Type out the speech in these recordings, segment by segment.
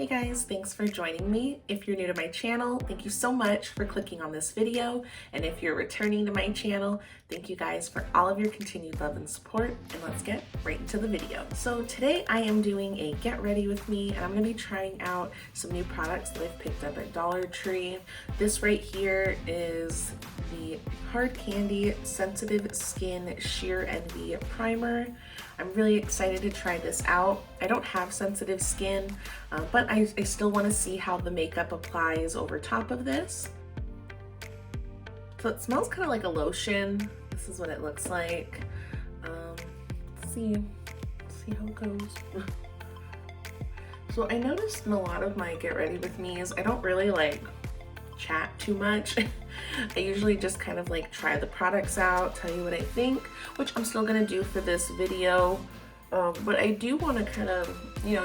guys, thanks for joining me. If you're new to my channel, thank you so much for clicking on this video. And if you're returning to my channel, thank you guys for all of your continued love and support. And let's get right into the video. So today I am doing a get ready with me, and I'm gonna be trying out some new products that I've picked up at Dollar Tree. This right here is the Hard Candy Sensitive Skin Sheer Envy Primer. I'm really excited to try this out. I don't have sensitive skin, but I still want to see how the makeup applies over top of this. So it smells kind of like a lotion. This is what it looks like. Let's see how it goes. So I noticed in a lot of my get ready with me's, I don't really like chat too much. I usually just kind of like try the products out, tell you what I think, which I'm still gonna do for this video. But I do want to kind of,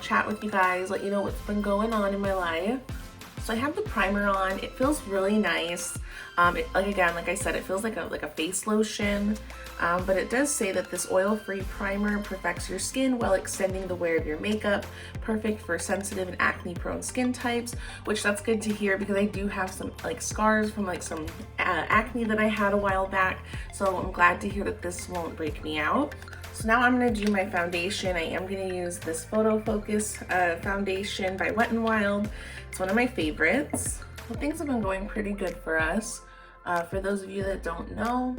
chat with you guys, let you know what's been going on in my life. So I have the primer on. It feels really nice. Like I said, it feels like a face lotion. But it does say that this oil-free primer perfects your skin while extending the wear of your makeup. Perfect for sensitive and acne-prone skin types, which that's good to hear because I do have some scars from some acne that I had a while back. So I'm glad to hear that this won't break me out. So now I'm going to do my foundation. I am going to use this Photo Focus foundation by Wet n Wild. It's one of my favorites. Well, things have been going pretty good for us. For those of you that don't know,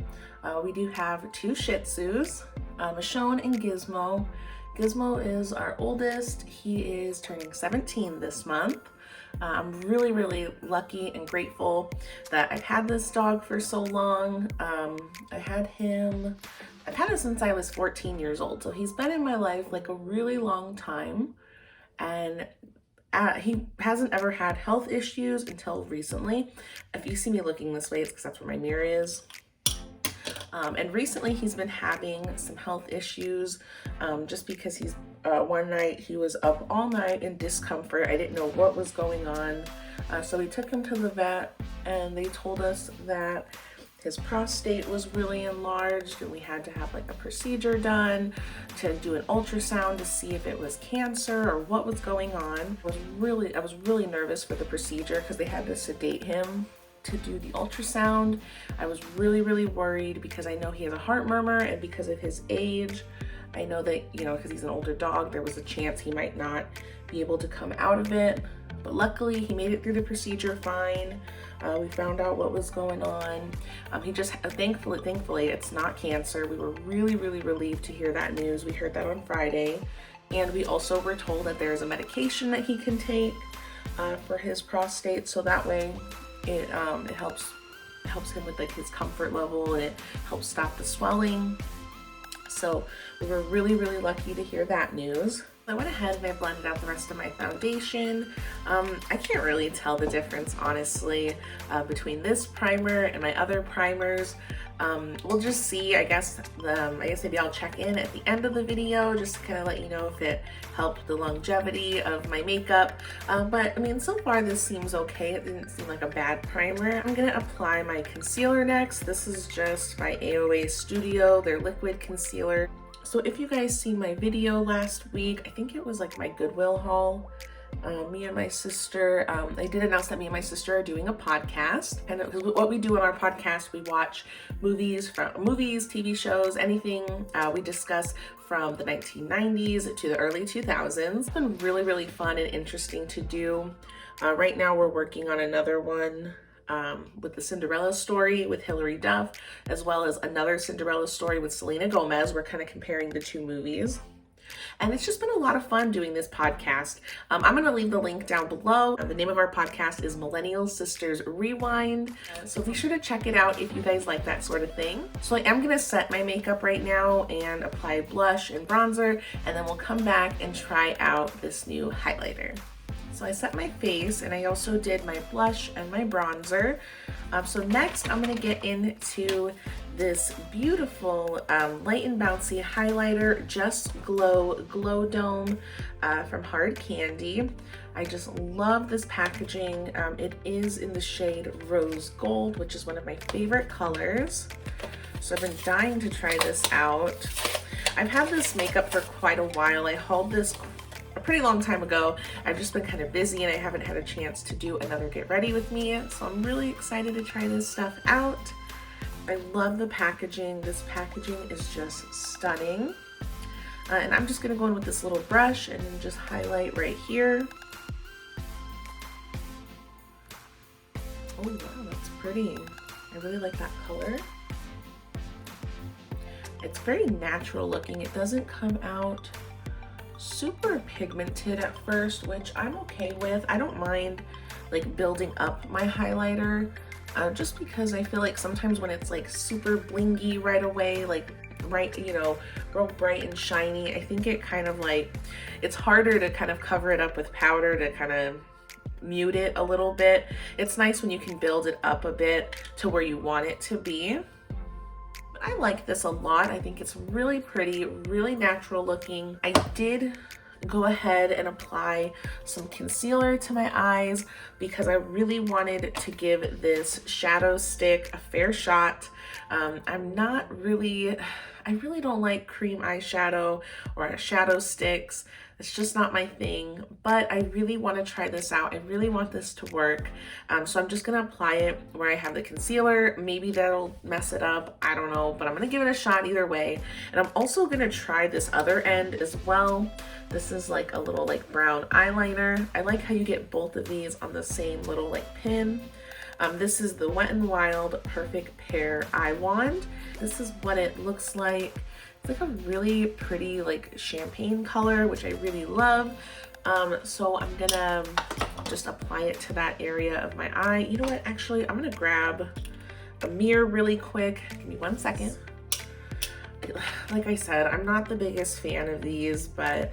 we do have two Shih Tzus, Michonne and Gizmo. Gizmo is our oldest. He is turning 17 this month. I'm really, really lucky and grateful that I've had this dog for so long. I've had him since I was 14 years old. So he's been in my life like a really long time. And he hasn't ever had health issues until recently. If you see me looking this way, it's because that's where my mirror is. And recently he's been having some health issues just because he's one night he was up all night in discomfort. I didn't know what was going on. So we took him to the vet and they told us that his prostate was really enlarged and we had to have a procedure done to do an ultrasound to see if it was cancer or what was going on. I was really nervous for the procedure because they had to sedate him to do the ultrasound. I was really, really worried because I know he has a heart murmur, and because of his age, I know that, because he's an older dog, there was a chance he might not be able to come out of it. But luckily he made it through the procedure fine. We found out what was going on. He just, thankfully it's not cancer. We were really, really relieved to hear that news. We heard that on Friday. And we also were told that there's a medication that he can take for his prostate. So that way it helps him with his comfort level, and it helps stop the swelling. So we were really, really lucky to hear that news. I went ahead and I blended out the rest of my foundation. I can't really tell the difference, honestly, between this primer and my other primers. We'll just see. I guess maybe I'll check in at the end of the video just to kind of let you know if it helped the longevity of my makeup. But I mean, so far this seems okay. It didn't seem like a bad primer. I'm gonna apply my concealer next. This is just by AOA Studio, their liquid concealer. So if you guys see my video last week, I think it was my Goodwill haul. Me and my sister, I did announce that me and my sister are doing a podcast. And what we do on our podcast, we watch movies, TV shows, anything we discuss from the 1990s to the early 2000s. It's been really, really fun and interesting to do. Right now we're working on another one with the Cinderella story with Hilary Duff, as well as another Cinderella story with Selena Gomez. We're kind of comparing the two movies. And it's just been a lot of fun doing this podcast. I'm going to leave the link down below. The name of our podcast is Millennial Sisters Rewind. So be sure to check it out if you guys like that sort of thing. So I am going to set my makeup right now and apply blush and bronzer, and then we'll come back and try out this new highlighter. So I set my face and I also did my blush and my bronzer. So next I'm going to get into this beautiful light and bouncy highlighter, Just Glow Glow Dome from Hard Candy. I just love this packaging. It is in the shade Rose Gold, which is one of my favorite colors. So I've been dying to try this out. I've had this makeup for quite a while. I hauled this a pretty long time ago. I've just been kind of busy and I haven't had a chance to do another get ready with me. So I'm really excited to try this stuff out. I love the packaging. This packaging is just stunning. And I'm just gonna go in with this little brush and just highlight right here. Oh wow, that's pretty. I really like that color. It's very natural looking. It doesn't come out super pigmented at first, which I'm okay with. I don't mind like building up my highlighter just because I feel like sometimes when it's like super blingy right away, like you know, real bright and shiny, I think it kind of like, it's harder to kind of cover it up with powder to kind of mute it a little bit. It's nice when you can build it up a bit to where you want it to be. I like this a lot. I think it's really pretty, really natural looking. I did go ahead and apply some concealer to my eyes because I really wanted to give this shadow stick a fair shot. I really don't like cream eyeshadow or shadow sticks. It's just not my thing, but I really want to try this out. I really want this to work. So I'm just gonna apply it where I have the concealer. Maybe that'll mess it up, I don't know, but I'm gonna give it a shot either way. And I'm also gonna try this other end as well. This is like a little like brown eyeliner. I like how you get both of these on the same little like pin. This is the Wet n Wild Perfect Pear Eye Wand. This is what it looks like. It's like a really pretty like champagne color, which I really love. So I'm gonna just apply it to that area of my eye. You know what, actually, I'm gonna grab a mirror really quick. Give me 1 second. Like I said, I'm not the biggest fan of these, but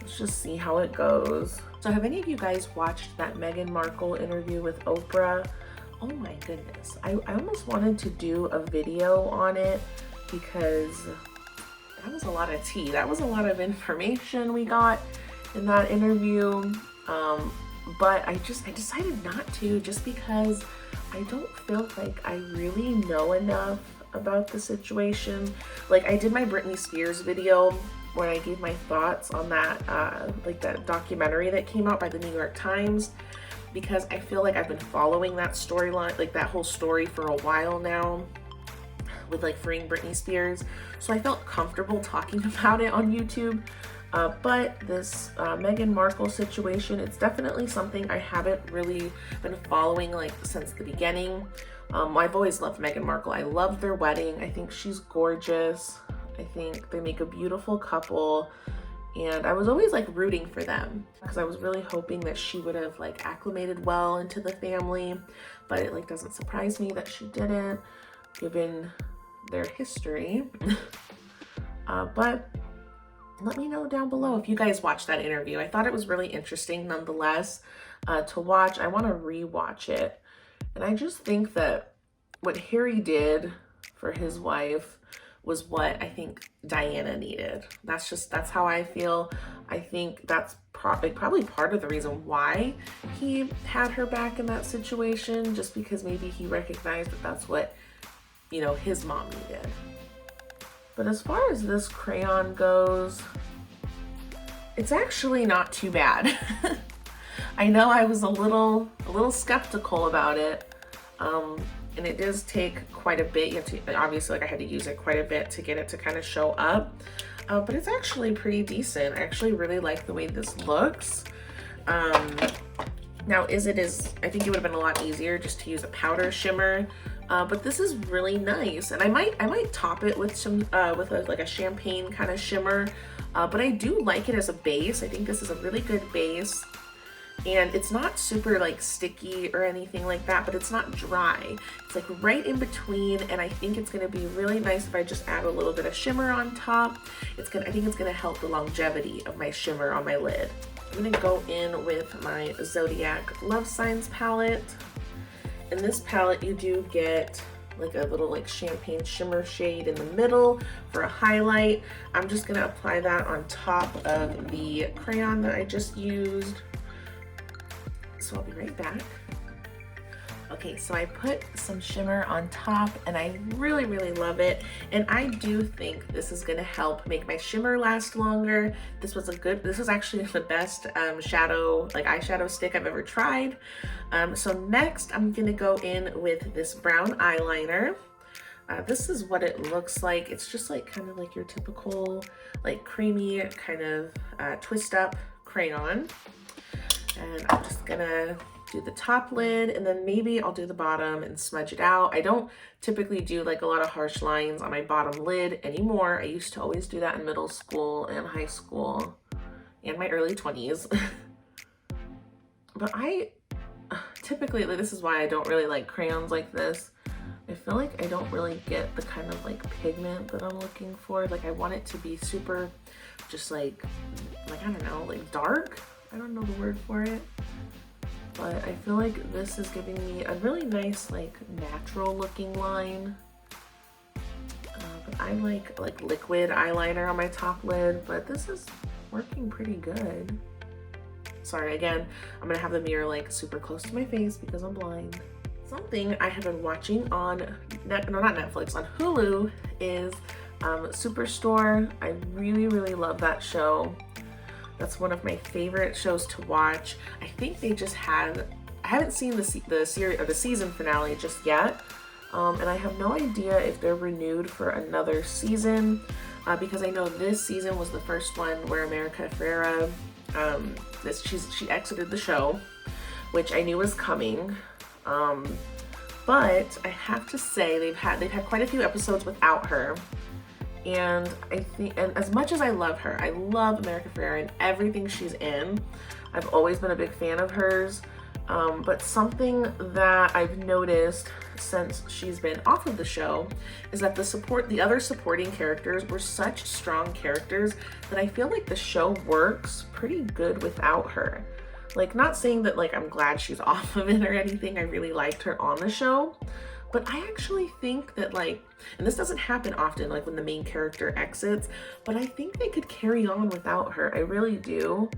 let's just see how it goes. So have any of you guys watched that Meghan Markle interview with Oprah? Oh my goodness. I almost wanted to do a video on it because that was a lot of tea. That was a lot of information we got in that interview. But I decided not to, just because I don't feel like I really know enough about the situation. Like, I did my Britney Spears video when I gave my thoughts on that, like that documentary that came out by the New York Times, because I feel like I've been following that storyline, like that whole story for a while now with like freeing Britney Spears. So I felt comfortable talking about it on YouTube. But this Meghan Markle situation, it's definitely something I haven't really been following like since the beginning. I've always loved Meghan Markle. I love their wedding. I think she's gorgeous. I think they make a beautiful couple. And I was always like rooting for them because I was really hoping that she would have like acclimated well into the family. But it like doesn't surprise me that she didn't, given their history. But let me know down below if you guys watched that interview. I thought it was really interesting nonetheless to watch. I want to re-watch it. And I just think that what Harry did for his wife was what I think Diana needed. That's how I feel. I think that's probably part of the reason why he had her back in that situation, just because maybe he recognized that that's what, you know, his mom needed. But as far as this crayon goes, it's actually not too bad. I know I was a little skeptical about it, and it does take quite a bit. You have to, obviously, like I had to use it quite a bit to get it to kind of show up, but it's actually pretty decent. I actually really like the way this looks. Now, I think it would have been a lot easier just to use a powder shimmer. But this is really nice, and I might top it with some like a champagne kind of shimmer. But I do like it as a base. I think this is a really good base, and it's not super like sticky or anything like that, but it's not dry. It's like right in between, and I think it's gonna be really nice if I just add a little bit of shimmer on top. I think it's gonna help the longevity of my shimmer on my lid. I'm gonna go in with my Zodiac Love Signs palette. In this palette, you do get like a little like champagne shimmer shade in the middle for a highlight. I'm just gonna apply that on top of the crayon that I just used. So I'll be right back. Okay, so I put some shimmer on top and I really, really love it. And I do think this is gonna help make my shimmer last longer. This was actually the best eyeshadow stick I've ever tried. So next I'm gonna go in with this brown eyeliner. This is what it looks like. It's just like kind of like your typical like creamy kind of twist up crayon. And I'm just gonna do the top lid and then maybe I'll do the bottom and smudge it out. I don't typically do like a lot of harsh lines on my bottom lid anymore. I used to always do that in middle school and high school and my early 20s. But I typically, this is why I don't really like crayons like this. I feel like I don't really get the kind of like pigment that I'm looking for. Like I want it to be super just like I don't know, like dark. I don't know the word for it. But I feel like this is giving me a really nice, like natural looking line. But I like liquid eyeliner on my top lid, but this is working pretty good. Sorry, again, I'm gonna have the mirror like super close to my face because I'm blind. Something I have been watching on, not Netflix, on Hulu is Superstore. I really, really love that show. That's one of my favorite shows to watch. I think they just had, I haven't seen the series or the season finale just yet. And I have no idea if they're renewed for another season because I know this season was the first one where America Ferrera, she exited the show, which I knew was coming. But I have to say they've had quite a few episodes without her. And I think, and as much as I love her, I love America Ferrera and everything she's in. I've always been a big fan of hers. But something that I've noticed since she's been off of the show is that the other supporting characters were such strong characters that I feel like the show works pretty good without her. Like, not saying that like I'm glad she's off of it or anything. I really liked her on the show. But I actually think that like, and this doesn't happen often, like when the main character exits, but I think they could carry on without her. I really do.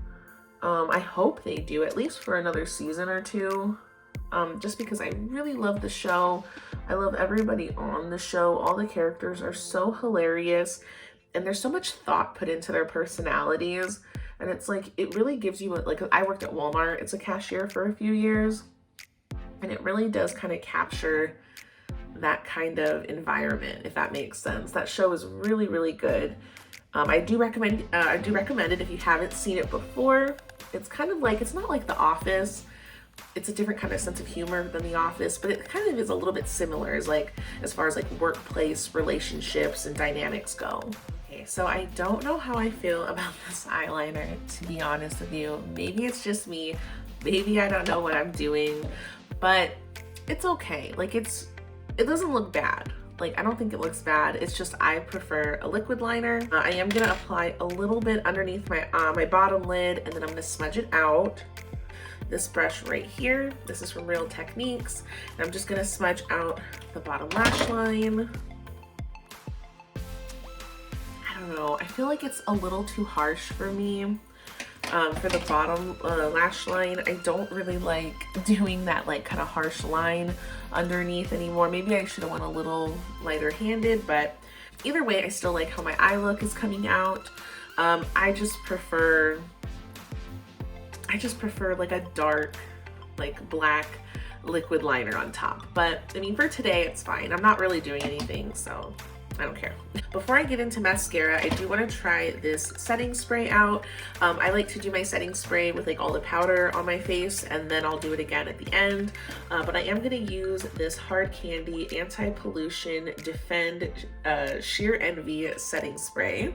I hope they do, at least for another season or two. Just because I really love the show. I love everybody on the show. All the characters are so hilarious and there's so much thought put into their personalities. And it's like, it really gives you, like, I worked at Walmart. It's a cashier for a few years. And it really does kind of capture that kind of environment, if that makes sense. That show is really, really good. I do recommend it if you haven't seen it before. It's kind of like, it's not like The Office. It's a different kind of sense of humor than The Office, but it kind of is a little bit similar as far as like workplace relationships and dynamics go. Okay, so I don't know how I feel about this eyeliner, to be honest with you. Maybe it's just me. Maybe I don't know what I'm doing, but it's okay. Like it doesn't look bad. Like, I don't think it looks bad. It's just I prefer a liquid liner. I am gonna apply a little bit underneath my my bottom lid, and then I'm gonna smudge it out. This brush right here, this is from Real Techniques, and I'm just gonna smudge out the bottom lash line. I don't know, I feel like it's a little too harsh for me. For the bottom lash line, I don't really like doing that like kind of harsh line underneath anymore. Maybe I should have went a little lighter handed, but either way, I still like how my eye look is coming out. I just prefer like a dark, like black liquid liner on top. But I mean, for today, it's fine. I'm not really doing anything, so I don't care. Before I get into mascara, I do want to try this setting spray out. I like to do my setting spray with like all the powder on my face, and then I'll do it again at the end. But I am going to use this Hard Candy Anti-Pollution Defend Sheer Envy setting spray.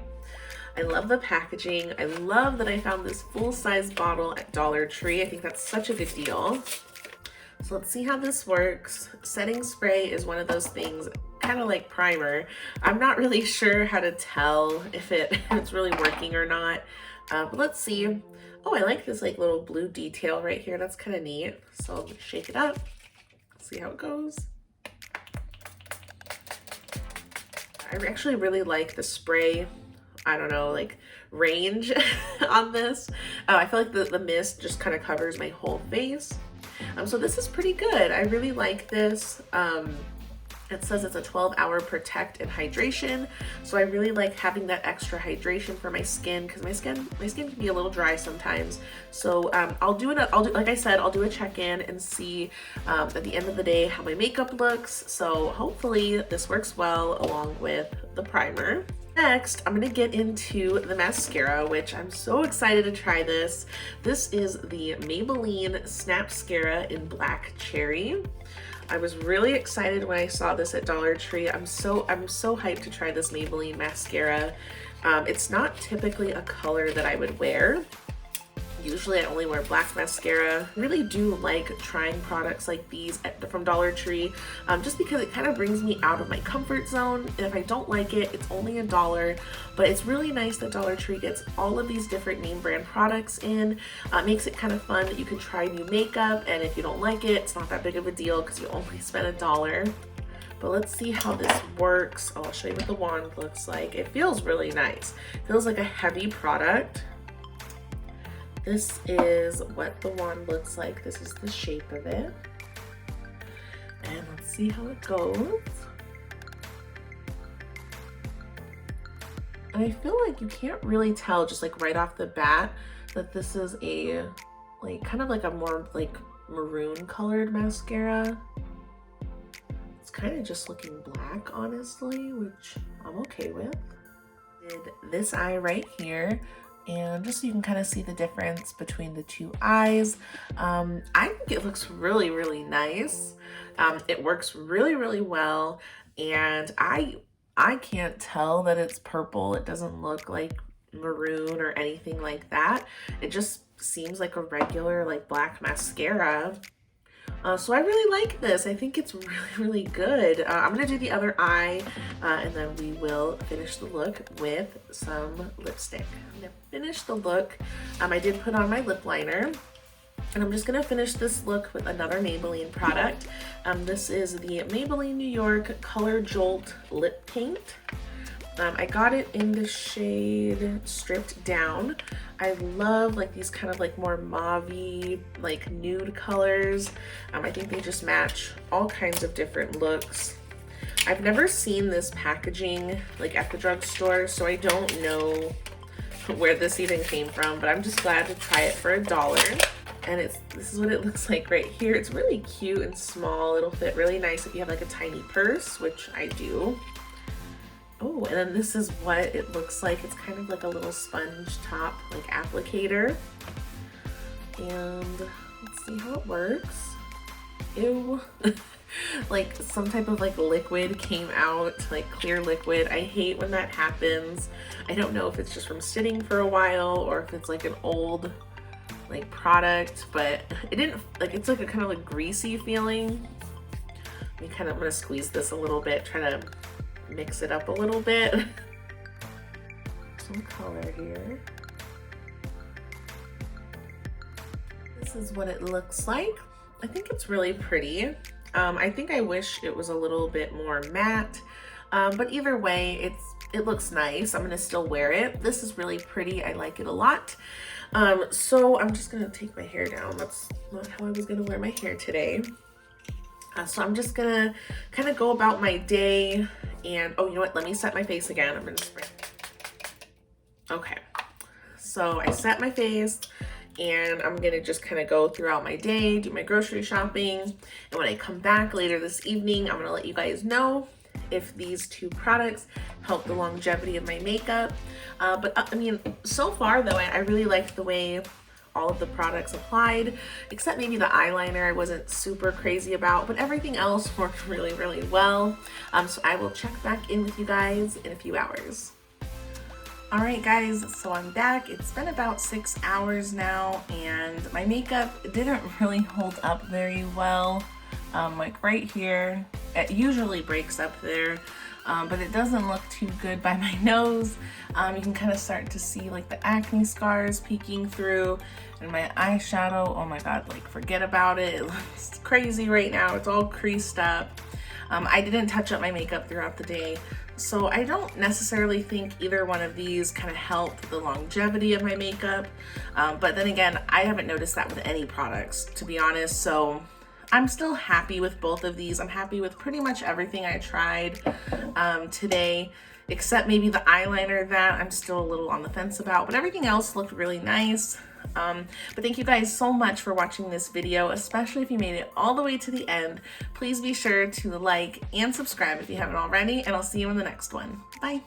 I love the packaging. I love that I found this full-size bottle at Dollar Tree. I think that's such a good deal. So let's see how this works. Setting spray is one of those things, kind of like primer. I'm not really sure how to tell if it's really working or not. But let's see. Oh, I like this like little blue detail right here. That's kind of neat. So I'll shake it up, see how it goes. I actually really like the spray, I don't know, like range on this. I feel like the mist just kind of covers my whole face. So this is pretty good. I really like this. It says it's a 12-hour protect and hydration. So I really like having that extra hydration for my skin, because my skin can be a little dry sometimes. So I'll do like I said, I'll do a check-in and see at the end of the day how my makeup looks. So hopefully this works well along with the primer. Next, I'm gonna get into the mascara, which I'm so excited to try this. This is the Maybelline Snapscara in Black Cherry. I was really excited when I saw this at Dollar Tree. I'm so hyped to try this Maybelline mascara. It's not typically a color that I would wear. Usually I only wear black mascara. I really do like trying products like these from Dollar Tree, just because it kind of brings me out of my comfort zone. And if I don't like it, it's only $1, but it's really nice that Dollar Tree gets all of these different name brand products in. Makes it kind of fun that you can try new makeup, and if you don't like it, it's not that big of a deal because you only spent $1. But let's see how this works. I'll show you what the wand looks like. It feels really nice. It feels like a heavy product. This is what the wand looks like. This is the shape of it. And let's see how it goes. And I feel like you can't really tell just like right off the bat that this is a kind of like a more like maroon colored mascara. It's kind of just looking black, honestly, which I'm okay with. Did this eye right here. And just so you can kind of see the difference between the two eyes. I think it looks really, really nice. It works really, really well. And I can't tell that it's purple. It doesn't look like maroon or anything like that. It just seems like a regular like black mascara. So I really like this. I think it's really, really good. I'm gonna do the other eye and then we will finish the look with some lipstick. I'm gonna finish the look. I did put on my lip liner, and I'm just gonna finish this look with another Maybelline product. This is the Maybelline New York Color Jolt Lip Paint. I got it in the shade Stripped Down. I love like these kind of like more mauve-y, like nude colors. I think they just match all kinds of different looks. I've never seen this packaging like at the drugstore, so I don't know where this even came from, but I'm just glad to try it for $1. And this is what it looks like right here. It's really cute and small. It'll fit really nice if you have like a tiny purse, which I do. Oh, and then this is what it looks like. It's kind of like a little sponge top, like applicator. And let's see how it works. Ew. Like some type of like liquid came out, like clear liquid. I hate when that happens. I don't know if it's just from sitting for a while or if it's like an old like product, but it didn't, like it's like a kind of like greasy feeling. I'm gonna squeeze this a little bit, try to mix it up a little bit. Some color here. This is what it looks like. I think it's really pretty. I think I wish it was a little bit more matte, but either way, it looks nice. I'm gonna still wear it. This is really pretty. I like it a lot. So I'm just gonna take my hair down. That's not how I was gonna wear my hair today. So I'm just gonna kind of go about my day. And oh, you know what? Let me set my face again. I'm gonna spray. Okay, so I set my face, and I'm gonna just kind of go throughout my day, do my grocery shopping, and when I come back later this evening, I'm gonna let you guys know if these two products help the longevity of my makeup. But I mean, so far though, I really liked the way all of the products applied, except maybe the eyeliner I wasn't super crazy about, but everything else worked really, really well. So I will check back in with you guys in a few hours. All right guys, so I'm back. It's been about 6 hours now, and my makeup didn't really hold up very well. Like right here, it usually breaks up there, but it doesn't look too good by my nose. You can kind of start to see like the acne scars peeking through, and my eyeshadow, oh my god, like forget about it. It looks crazy right now. It's all creased up. I didn't touch up my makeup throughout the day, So I don't necessarily think either one of these kind of help the longevity of my makeup. But then again, I haven't noticed that with any products, to be honest. So I'm still happy with both of these. I'm happy with pretty much everything I tried today, except maybe the eyeliner that I'm still a little on the fence about, but everything else looked really nice. But thank you guys so much for watching this video, especially if you made it all the way to the end. Please be sure to like and subscribe if you haven't already, and I'll see you in the next one. Bye.